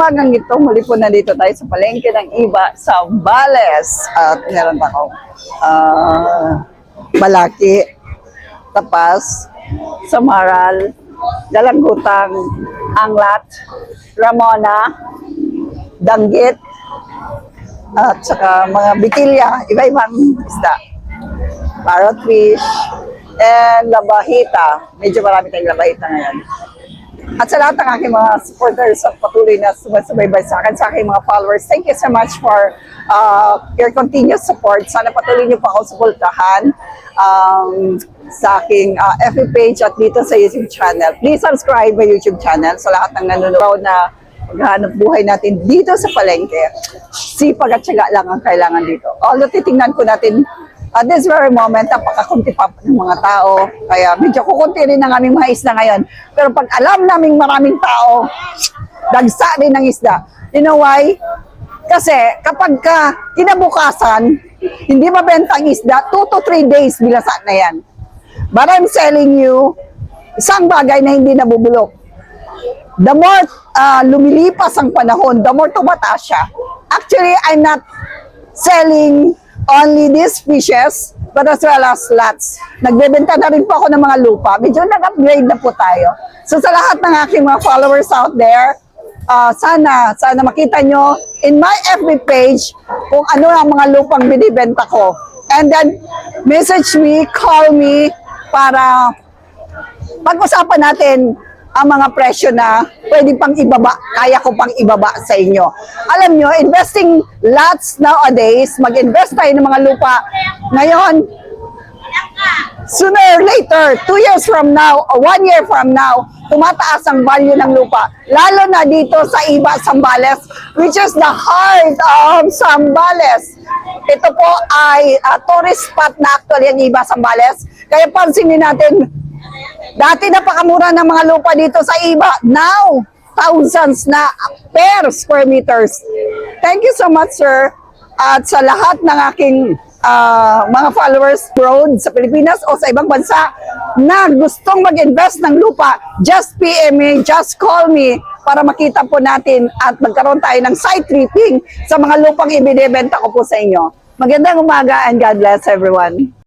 Magang ito, muli po nandito tayo sa palengke ng iba sa Zambales. At meron ako Malaki, Tapas, Samaral, Dalagutang, Anglat, Ramona, Danggit, at saka mga bitilya, iba-ibang isda. Parrotfish, and labahita. Medyo marami tayong labahita ngayon. At sa lahat ng aking mga supporters at patuloy na sumasubaybay sa aking mga followers, thank you so much for your continuous support. Sana patuloy niyo pa ako suportahan sa aking FB page at dito sa YouTube channel. Please subscribe my YouTube channel sa lahat ng nanonood na maghanap buhay natin dito sa palengke. Sipag at syaga lang ang kailangan dito. Although titingnan ko natin at this very moment, napakakunti pa ng mga tao. Kaya medyo kukunti rin ang aming mga isda ngayon. Pero pag alam naming maraming tao, dagsa rin ng isda. You know why? Kasi kapag kinabukasan, hindi mabenta ang isda, 2 to 3 days bilasa na yan. But I'm selling you isang bagay na hindi nabubulok. The more lumilipas ang panahon, the more tumataas siya. Actually, I'm not selling only these fishes, but as well as lots. Nagbebenta na rin po ako ng mga lupa. Medyo nag-upgrade na po tayo. So sa lahat ng aking mga followers out there, sana makita nyo in my FB page kung ano ang mga lupang binibenta ko. And then, message me, call me, para pag-usapan natin ang mga presyo na pwede pang ibaba, kaya ko pang ibaba sa inyo. Alam nyo, investing lots nowadays, mag-invest tayo ng mga lupa. Ngayon, sooner or later, 2 years from now, or 1 year from now, tumataas ang value ng lupa. Lalo na dito sa Iba, Zambales, which is the heart of Zambales. Ito po ay tourist spot na actually ang Iba, Zambales. Kaya pansinin natin, dati napakamura ng mga lupa dito sa Iba. Now, thousands na per square meters. Thank you so much, sir. At sa lahat ng aking mga followers abroad sa Pilipinas o sa ibang bansa na gustong mag-invest ng lupa, just PM me, just call me para makita po natin at magkaroon tayo ng site tripping sa mga lupang ibinebenta ko po sa inyo. Magandang umaga and God bless everyone.